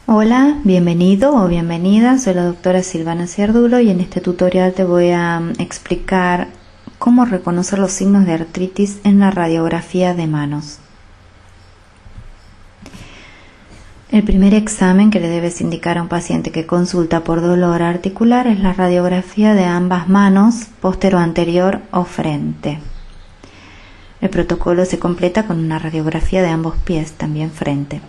Hola, bienvenido o bienvenida, soy la doctora Silvana Ciardulo y en este tutorial te voy a explicar cómo reconocer los signos de artritis en la radiografía de manos. El primer examen que le debes indicar a un paciente que consulta por dolor articular es la radiografía de ambas manos, póstero anterior o frente. El protocolo se completa con una radiografía de ambos pies, también frente.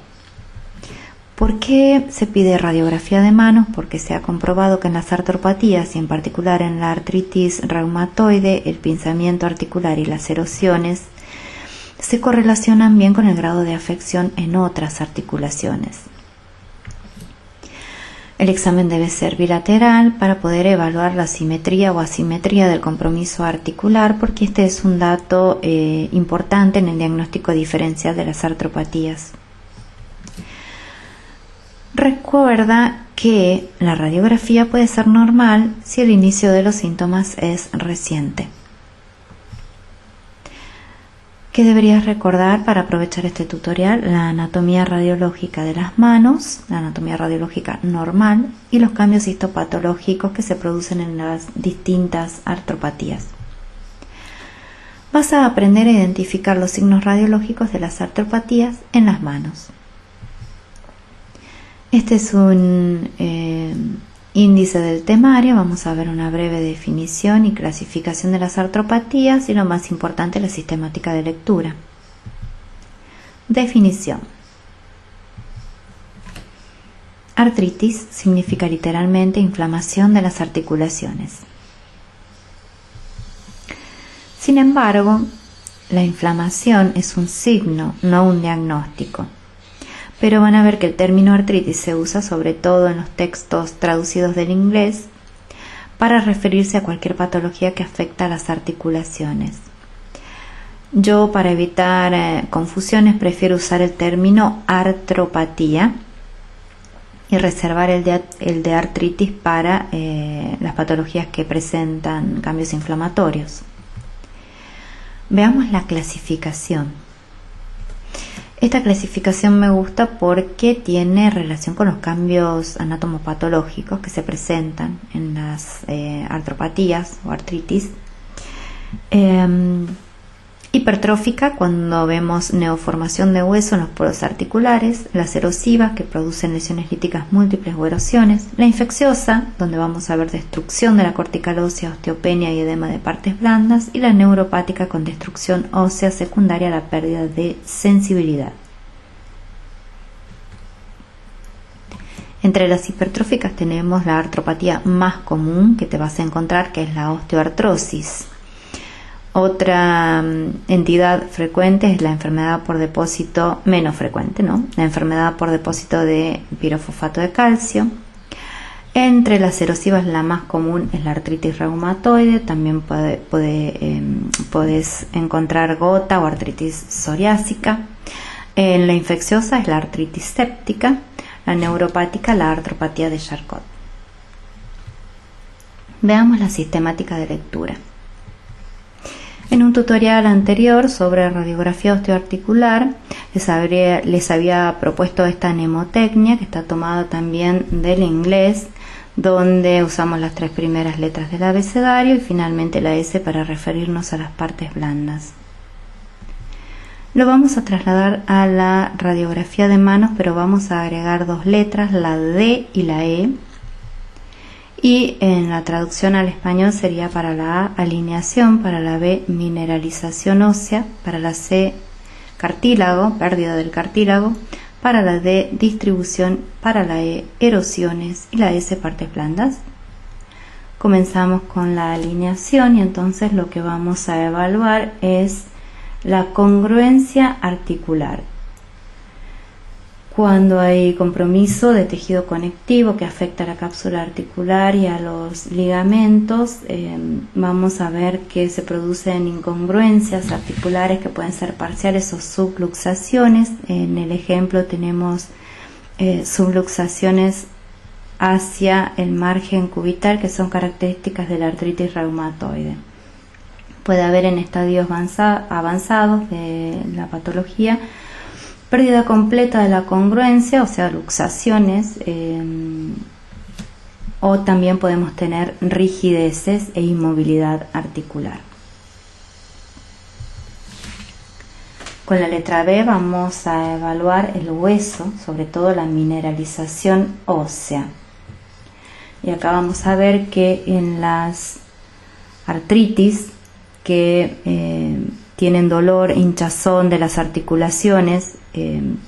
¿Por qué se pide radiografía de manos? Porque se ha comprobado que en las artropatías y en particular en la artritis reumatoide, el pinzamiento articular y las erosiones se correlacionan bien con el grado de afección en otras articulaciones. El examen debe ser bilateral para poder evaluar la simetría o asimetría del compromiso articular, porque este es un dato importante en el diagnóstico diferencial de las artropatías. Recuerda que la radiografía puede ser normal si el inicio de los síntomas es reciente. ¿Qué deberías recordar para aprovechar este tutorial? La anatomía radiológica de las manos, la anatomía radiológica normal y los cambios histopatológicos que se producen en las distintas artropatías. Vas a aprender a identificar los signos radiológicos de las artropatías en las manos. Este es un índice del temario. Vamos a ver una breve definición y clasificación de las artropatías y lo más importante, la sistemática de lectura. Definición. Artritis significa literalmente inflamación de las articulaciones. Sin embargo, la inflamación es un signo, no un diagnóstico. Pero van a ver que el término artritis se usa sobre todo en los textos traducidos del inglés para referirse a cualquier patología que afecta a las articulaciones. Yo, para evitar confusiones, prefiero usar el término artropatía y reservar el de artritis para las patologías que presentan cambios inflamatorios. Veamos la clasificación. Esta clasificación me gusta porque tiene relación con los cambios anatomopatológicos que se presentan en las artropatías o artritis. Hipertrófica, cuando vemos neoformación de hueso en los poros articulares. Las erosivas, que producen lesiones líticas múltiples o erosiones. La infecciosa, donde vamos a ver destrucción de la cortical ósea, osteopenia y edema de partes blandas. Y la neuropática, con destrucción ósea secundaria a la pérdida de sensibilidad. Entre las hipertróficas tenemos la artropatía más común que te vas a encontrar, que es la osteoartrosis. Otra entidad frecuente es la enfermedad por depósito, menos frecuente, ¿no? La enfermedad por depósito de pirofosfato de calcio. Entre las erosivas, la más común es la artritis reumatoide. También podés encontrar gota o artritis psoriásica. En la infecciosa es la artritis séptica. La neuropática, la artropatía de Charcot. Veamos la sistemática de lectura. En un tutorial anterior sobre radiografía osteoarticular les había propuesto esta mnemotecnia, que está tomada también del inglés, donde usamos las 3 primeras letras del abecedario y finalmente la S para referirnos a las partes blandas. Lo vamos a trasladar a la radiografía de manos, pero vamos a agregar 2 letras, la D y la E. Y en la traducción al español sería para la A, alineación; para la B, mineralización ósea; para la C, cartílago, pérdida del cartílago; para la D, distribución; para la E, erosiones; y la S, partes blandas. Comenzamos con la alineación y entonces lo que vamos a evaluar es la congruencia articular. Cuando hay compromiso de tejido conectivo que afecta a la cápsula articular y a los ligamentos, vamos a ver que se producen incongruencias articulares que pueden ser parciales o subluxaciones. En el ejemplo tenemos subluxaciones hacia el margen cubital, que son características de la artritis reumatoide. Puede haber en estadios avanzados de la patología pérdida completa de la congruencia, o sea, luxaciones, o también podemos tener rigideces e inmovilidad articular. Con la letra B vamos a evaluar el hueso, sobre todo la mineralización ósea. Y acá vamos a ver que en las artritis que tienen dolor, hinchazón de las articulaciones,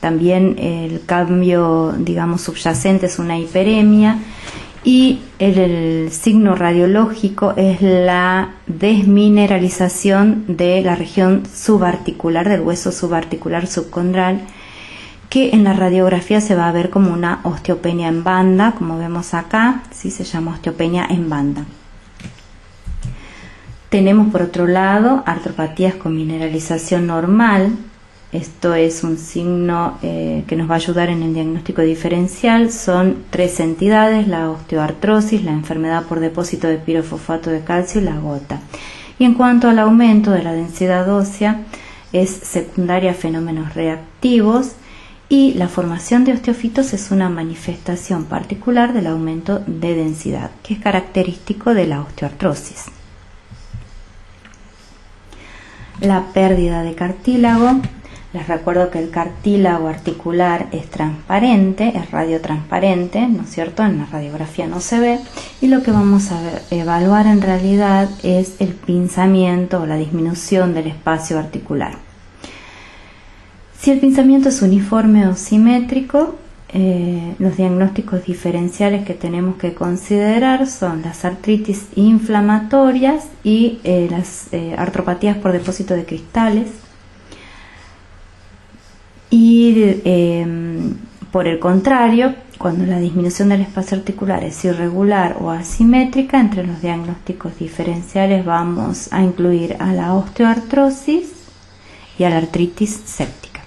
también el cambio, digamos, subyacente es una hiperemia, y el signo radiológico es la desmineralización de la región subarticular, del hueso subarticular subcondral, que en la radiografía se va a ver como una osteopenia en banda, como vemos acá, ¿sí? Se llama osteopenia en banda. Tenemos por otro lado artropatías con mineralización normal. Esto es un signo que nos va a ayudar en el diagnóstico diferencial. Son tres entidades: la osteoartrosis, la enfermedad por depósito de pirofosfato de calcio y la gota. Y en cuanto al aumento de la densidad ósea, es secundaria a fenómenos reactivos, y la formación de osteofitos es una manifestación particular del aumento de densidad, que es característico de la osteoartrosis. La pérdida de cartílago. Les recuerdo que el cartílago articular es transparente, es radiotransparente, ¿no es cierto? En la radiografía no se ve, y lo que vamos a evaluar en realidad es el pinzamiento o la disminución del espacio articular. Si el pinzamiento es uniforme o simétrico, los diagnósticos diferenciales que tenemos que considerar son las artritis inflamatorias y las artropatías por depósito de cristales. Y por el contrario, cuando la disminución del espacio articular es irregular o asimétrica, entre los diagnósticos diferenciales vamos a incluir a la osteoartrosis y a la artritis séptica.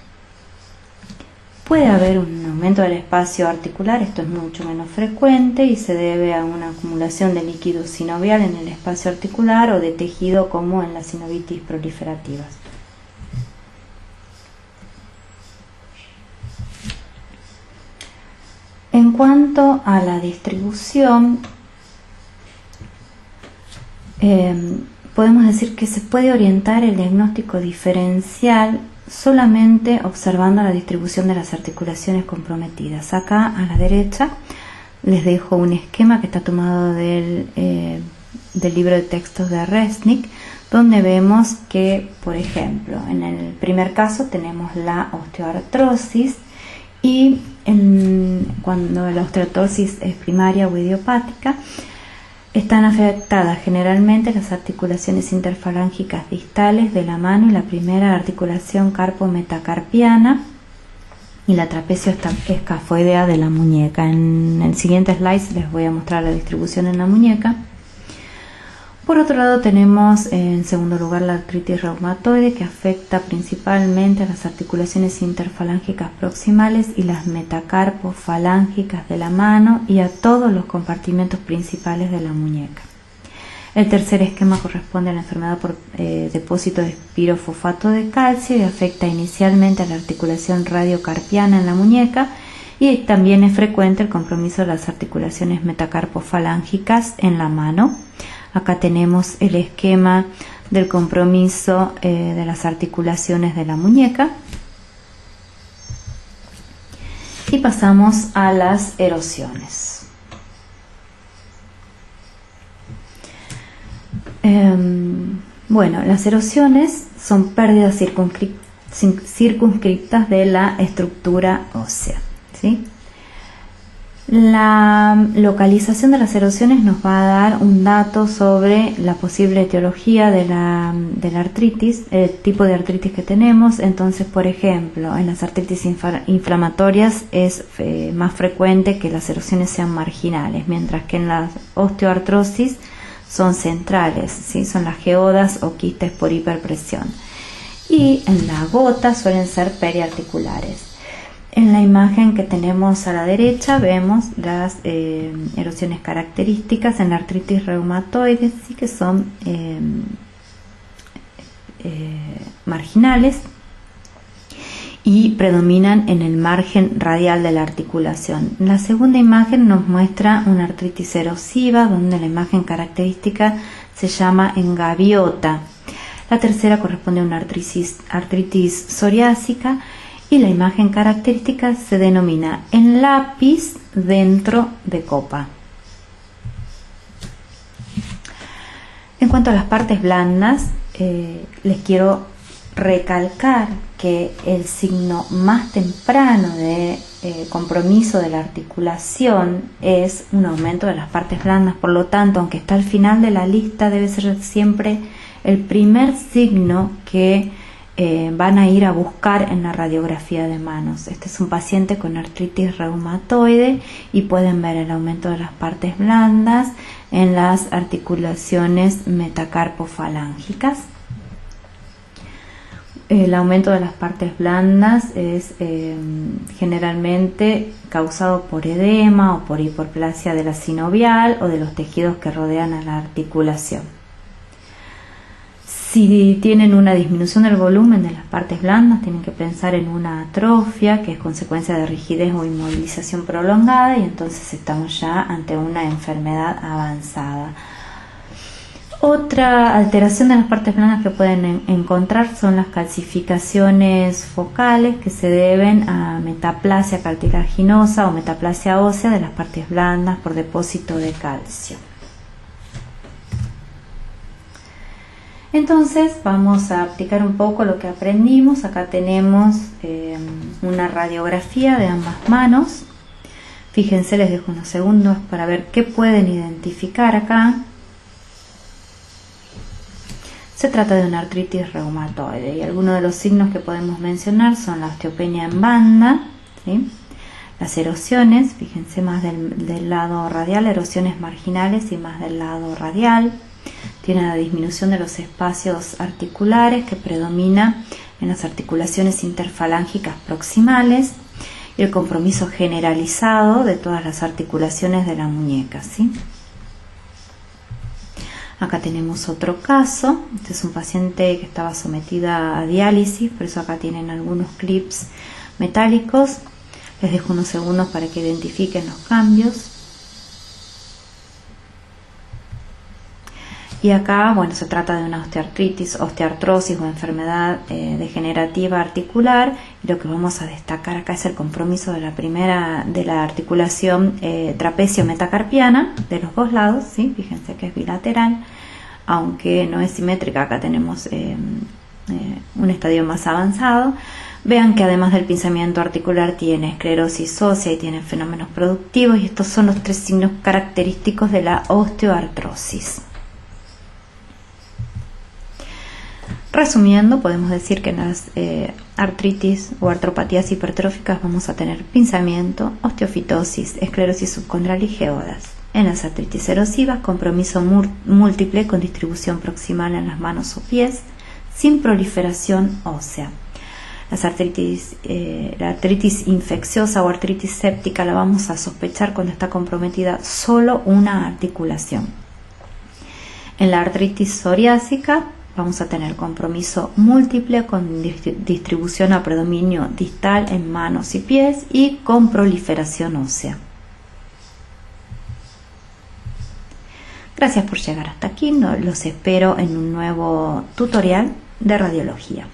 Puede haber un aumento del espacio articular, esto es mucho menos frecuente y se debe a una acumulación de líquido sinovial en el espacio articular o de tejido, como en las sinovitis proliferativas. En cuanto a la distribución, podemos decir que se puede orientar el diagnóstico diferencial solamente observando la distribución de las articulaciones comprometidas. Acá a la derecha les dejo un esquema que está tomado del libro de textos de Resnick, donde vemos que, por ejemplo, en el primer caso tenemos la osteoartrosis, y cuando la osteoartrosis es primaria o idiopática, están afectadas generalmente las articulaciones interfalángicas distales de la mano y la primera articulación carpo-metacarpiana y la trapecio escafoidea de la muñeca. En el siguiente slide les voy a mostrar la distribución en la muñeca. Por otro lado, tenemos en segundo lugar la artritis reumatoide, que afecta principalmente a las articulaciones interfalángicas proximales y las metacarpofalángicas de la mano y a todos los compartimentos principales de la muñeca. El tercer esquema corresponde a la enfermedad por depósito de pirofosfato de calcio y afecta inicialmente a la articulación radiocarpiana en la muñeca, y también es frecuente el compromiso de las articulaciones metacarpofalángicas en la mano. Acá tenemos el esquema del compromiso de las articulaciones de la muñeca. Y pasamos a las erosiones. Bueno, las erosiones son pérdidas circunscriptas de la estructura ósea, ¿sí? La localización de las erosiones nos va a dar un dato sobre la posible etiología de la artritis, el tipo de artritis que tenemos. Entonces, por ejemplo, en las artritis inflamatorias es más frecuente que las erosiones sean marginales, mientras que en la osteoartrosis son centrales, ¿sí? Son las geodas o quistes por hiperpresión. Y en la gota suelen ser periarticulares. En la imagen que tenemos a la derecha vemos las erosiones características en la artritis reumatoide, sí, que son marginales, y predominan en el margen radial de la articulación. La segunda imagen nos muestra una artritis erosiva, donde la imagen característica se llama en gaviota. La tercera corresponde a una artritis psoriásica y la imagen característica se denomina en lápiz dentro de copa. En cuanto a las partes blandas, les quiero recalcar que el signo más temprano de compromiso de la articulación es un aumento de las partes blandas. Por lo tanto, aunque está al final de la lista, debe ser siempre el primer signo que van a ir a buscar en la radiografía de manos. Este es un paciente con artritis reumatoide y pueden ver el aumento de las partes blandas en las articulaciones metacarpofalángicas. El aumento de las partes blandas es generalmente causado por edema o por hiperplasia de la sinovial o de los tejidos que rodean a la articulación. Si tienen una disminución del volumen de las partes blandas, tienen que pensar en una atrofia, que es consecuencia de rigidez o inmovilización prolongada, y entonces estamos ya ante una enfermedad avanzada. Otra alteración de las partes blandas que pueden encontrar son las calcificaciones focales, que se deben a metaplasia cartilaginosa o metaplasia ósea de las partes blandas por depósito de calcio. Entonces vamos a aplicar un poco lo que aprendimos. Acá tenemos una radiografía de ambas manos. Fíjense, les dejo unos segundos para ver qué pueden identificar acá. Se trata de una artritis reumatoide y algunos de los signos que podemos mencionar son la osteopenia en banda, ¿sí? Las erosiones, fíjense más del lado radial, erosiones marginales y más del lado radial. Tiene la disminución de los espacios articulares que predomina en las articulaciones interfalángicas proximales y el compromiso generalizado de todas las articulaciones de la muñeca, ¿sí? Acá tenemos otro caso. Este es un paciente que estaba sometida a diálisis, por eso acá tienen algunos clips metálicos. Les dejo unos segundos para que identifiquen los cambios. Y acá, bueno, se trata de una osteoartritis, osteoartrosis o enfermedad degenerativa articular. Y lo que vamos a destacar acá es el compromiso de la articulación trapecio-metacarpiana de los dos lados, ¿sí? Fíjense que es bilateral, aunque no es simétrica. Acá tenemos un estadio más avanzado. Vean que además del pinzamiento articular tiene esclerosis ósea y tiene fenómenos productivos, y estos son los tres signos característicos de la osteoartrosis. Resumiendo, podemos decir que en las artritis o artropatías hipertróficas vamos a tener pinzamiento, osteofitosis, esclerosis subcondral y geodas. En las artritis erosivas, compromiso múltiple con distribución proximal en las manos o pies, sin proliferación ósea. La artritis infecciosa o artritis séptica la vamos a sospechar cuando está comprometida solo una articulación. En la artritis psoriásica vamos a tener compromiso múltiple con distribución a predominio distal en manos y pies y con proliferación ósea. Gracias por llegar hasta aquí. Los espero en un nuevo tutorial de radiología.